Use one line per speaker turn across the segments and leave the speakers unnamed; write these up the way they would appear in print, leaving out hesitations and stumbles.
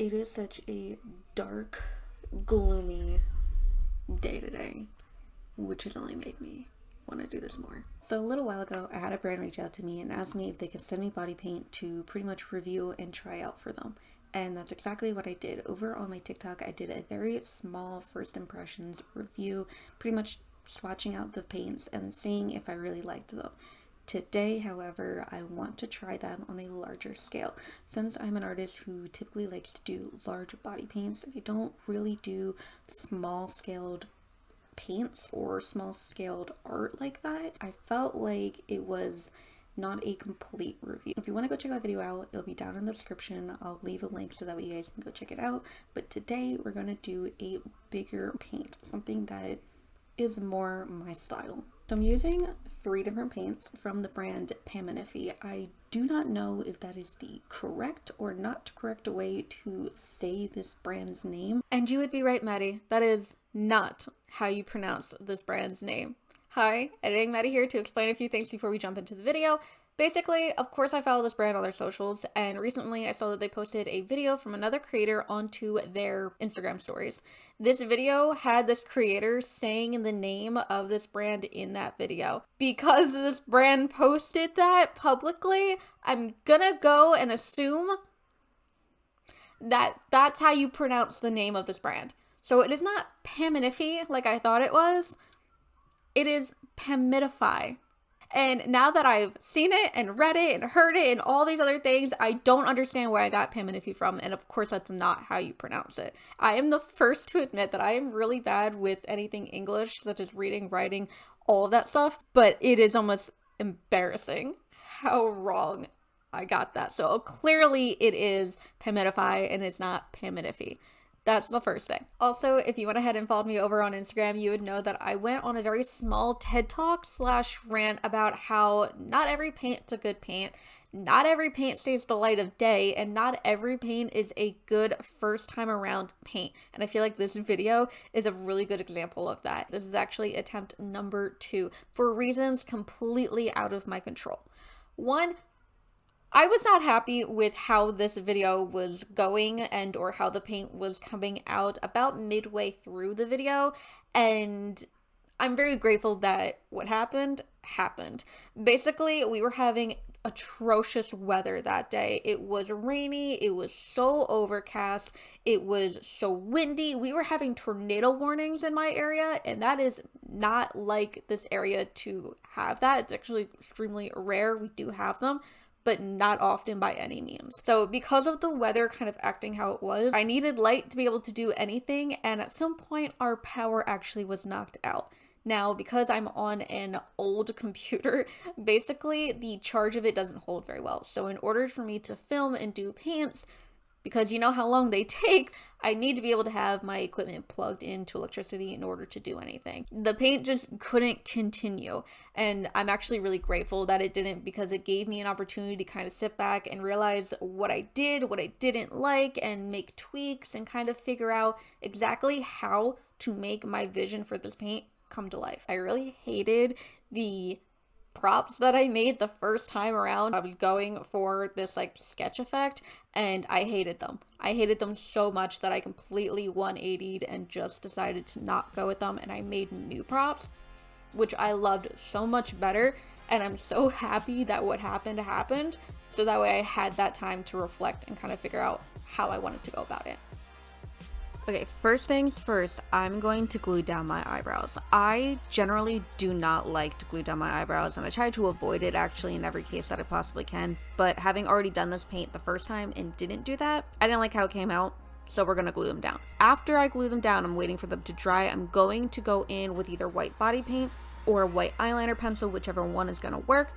It is such a dark, gloomy day today, which has only made me want to do this more. So a little while ago, I had a brand reach out to me and asked me if they could send me body paint to pretty much review and try out for them. And that's exactly what I did. Over on my TikTok, I did a very small first impressions review, pretty much swatching out the paints and seeing if I really liked them. Today, however, I want to try them on a larger scale. Since I'm an artist who typically likes to do large body paints, I don't really do small scaled paints or small scaled art like that. I felt like it was not a complete review. If you want to go check that video out, it'll be down in the description. I'll leave a link so that way you guys can go check it out. But today we're going to do a bigger paint, something that is more my style. So I'm using 3 different paints from the brand Paminify. I do not know if that is the correct or not correct way to say this brand's name. And you would be right, Maddie. That is not how you pronounce this brand's name. Hi, Editing Maddie here to explain a few things before we jump into the video. Basically, of course, I follow this brand on their socials, and recently I saw that they posted a video from another creator onto their Instagram stories. This video had this creator saying the name of this brand in that video. Because this brand posted that publicly, I'm gonna go and assume that that's how you pronounce the name of this brand. So it is not Paminify like I thought it was. It is Paminify. And now that I've seen it and read it and heard it and all these other things, I don't understand where I got Paminify from. And of course, that's not how you pronounce it. I am the first to admit that I am really bad with anything English, such as reading, writing, all of that stuff. But it is almost embarrassing how wrong I got that. So clearly it is Paminify and it's not Paminify. That's the first thing. Also, if you went ahead and followed me over on Instagram, you would know that I went on a very small TED Talk / rant about how not every paint's a good paint, not every paint sees the light of day, and not every paint is a good first time around paint. And I feel like this video is a really good example of that. This is actually attempt number 2 for reasons completely out of my control. 1, I was not happy with how this video was going and or how the paint was coming out about midway through the video, and I'm very grateful that what happened. Basically, we were having atrocious weather that day. It was rainy, it was so overcast, it was so windy. We were having tornado warnings in my area, and that is not like this area to have that. It's actually extremely rare. We do have them, but not often by any means. So because of the weather kind of acting how it was, I needed light to be able to do anything, and at some point our power actually was knocked out. Now, because I'm on an old computer, basically the charge of it doesn't hold very well. So in order for me to film and do paints, because you know how long they take, I need to be able to have my equipment plugged into electricity in order to do anything. The paint just couldn't continue, and I'm actually really grateful that it didn't, because it gave me an opportunity to kind of sit back and realize what I did, what I didn't like, and make tweaks and kind of figure out exactly how to make my vision for this paint come to life. I really hated the props that I made the first time around. I was going for this like sketch effect, and I hated them. I hated them so much that I completely 180'd and just decided to not go with them, and I made new props, which I loved so much better, and I'm so happy that what happened, so that way I had that time to reflect and kind of figure out how I wanted to go about it. Okay, first things first, I'm going to glue down my eyebrows. I generally do not like to glue down my eyebrows, and I try to avoid it actually in every case that I possibly can. But having already done this paint the first time and didn't do that, I didn't like how it came out, so we're gonna glue them down. After I glue them down, I'm waiting for them to dry. I'm going to go in with either white body paint or a white eyeliner pencil, whichever one is gonna work.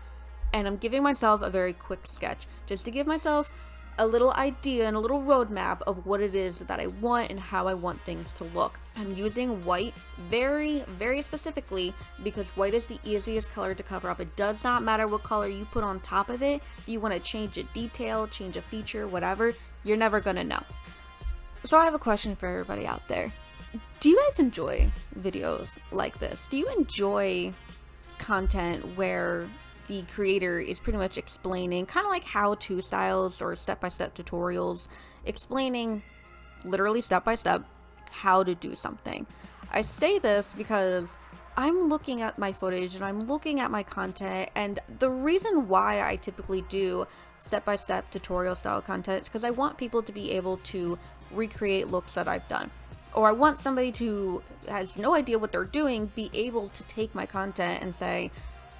And I'm giving myself a very quick sketch, just to give myself a little idea and a little roadmap of what it is that I want and how I want things to look. I'm using white very, very specifically because white is the easiest color to cover up. It does not matter what color you put on top of it. If you want to change a detail, change a feature, whatever, you're never gonna know. So I have a question for everybody out there. Do you guys enjoy videos like this? Do you enjoy content where the creator is pretty much explaining kind of like how-to styles or step-by-step tutorials, explaining literally step by step how to do something. I say this because I'm looking at my footage and I'm looking at my content, and the reason why I typically do step-by-step tutorial style content is because I want people to be able to recreate looks that I've done. Or I want somebody who has no idea what they're doing be able to take my content and say,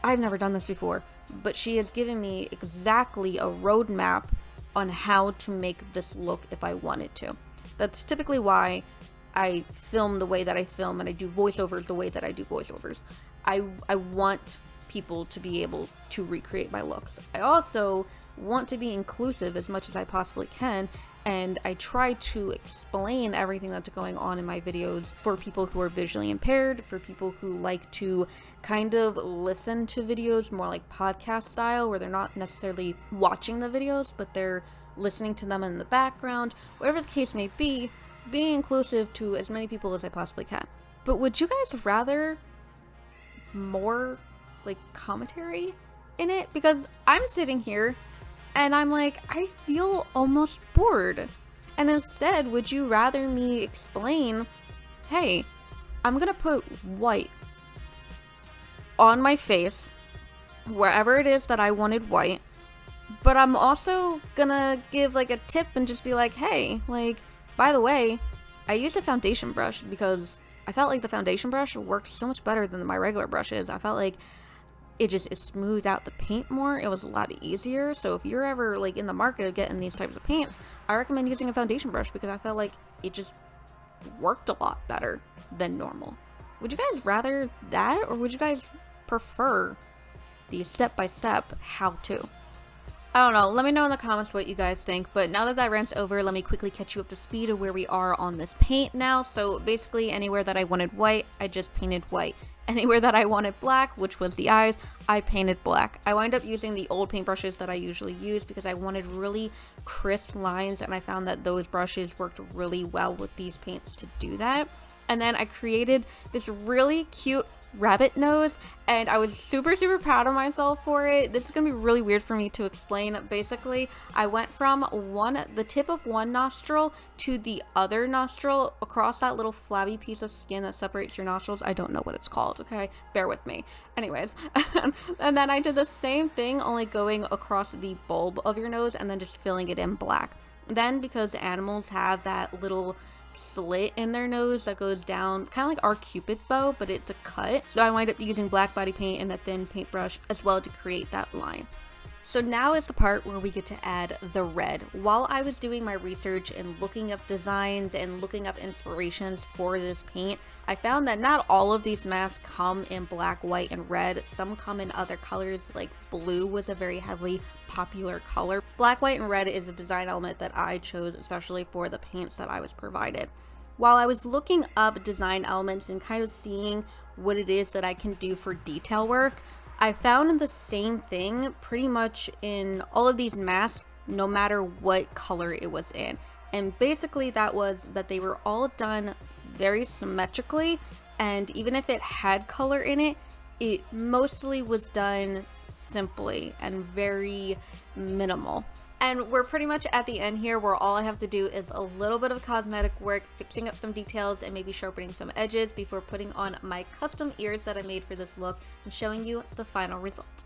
I've never done this before, but she has given me exactly a roadmap on how to make this look if I wanted to. That's typically why I film the way that I film, and I do voiceovers the way that I do voiceovers. I want people to be able to recreate my looks. I also want to be inclusive as much as I possibly can, and I try to explain everything that's going on in my videos for people who are visually impaired, for people who like to kind of listen to videos more like podcast style, where they're not necessarily watching the videos, but they're listening to them in the background. Whatever the case may be, being inclusive to as many people as I possibly can. But would you guys rather more like commentary in it? Because I'm sitting here and I'm like, I feel almost bored. And instead, would you rather me explain, hey, I'm gonna put white on my face wherever it is that I wanted white, but I'm also gonna give like a tip and just be like, hey, like, by the way, I used a foundation brush because I felt like the foundation brush worked so much better than my regular brushes. I felt like it smoothed out the paint more. It was a lot easier. So if you're ever like in the market of getting these types of paints, I recommend using a foundation brush because I felt like it just worked a lot better than normal. Would you guys rather that, or would you guys prefer the step-by-step how-to? I don't know, let me know in the comments what you guys think, but now that rant's over, let me quickly catch you up to speed of where we are on this paint now. So basically, anywhere that I wanted white, I just painted white. Anywhere that I wanted black, which was the eyes, I painted black. I wound up using the old paintbrushes that I usually use because I wanted really crisp lines, and I found that those brushes worked really well with these paints to do that. And then I created this really cute rabbit nose, and I was super proud of myself for it. This is gonna be really weird for me to explain. Basically, I went from the tip of one nostril to the other nostril across that little flabby piece of skin that separates your nostrils. I don't know what it's called, okay? Bear with me. Anyways, and then I did the same thing, only going across the bulb of your nose and then just filling it in black. Then, because animals have that little slit in their nose that goes down, kind of like our Cupid bow, but it's a cut. So I wind up using black body paint and a thin paintbrush as well to create that line. So now is the part where we get to add the red. While I was doing my research and looking up designs and looking up inspirations for this paint, I found that not all of these masks come in black, white, and red. Some come in other colors, like blue was a very heavily popular color. Black, white, and red is a design element that I chose especially for the paints that I was provided. While I was looking up design elements and kind of seeing what it is that I can do for detail work, I found the same thing pretty much in all of these masks, no matter what color it was in. And basically that was that they were all done very symmetrically, and even if it had color in it, it mostly was done simply and very minimal. And we're pretty much at the end here, where all I have to do is a little bit of cosmetic work, fixing up some details and maybe sharpening some edges before putting on my custom ears that I made for this look and showing you the final result.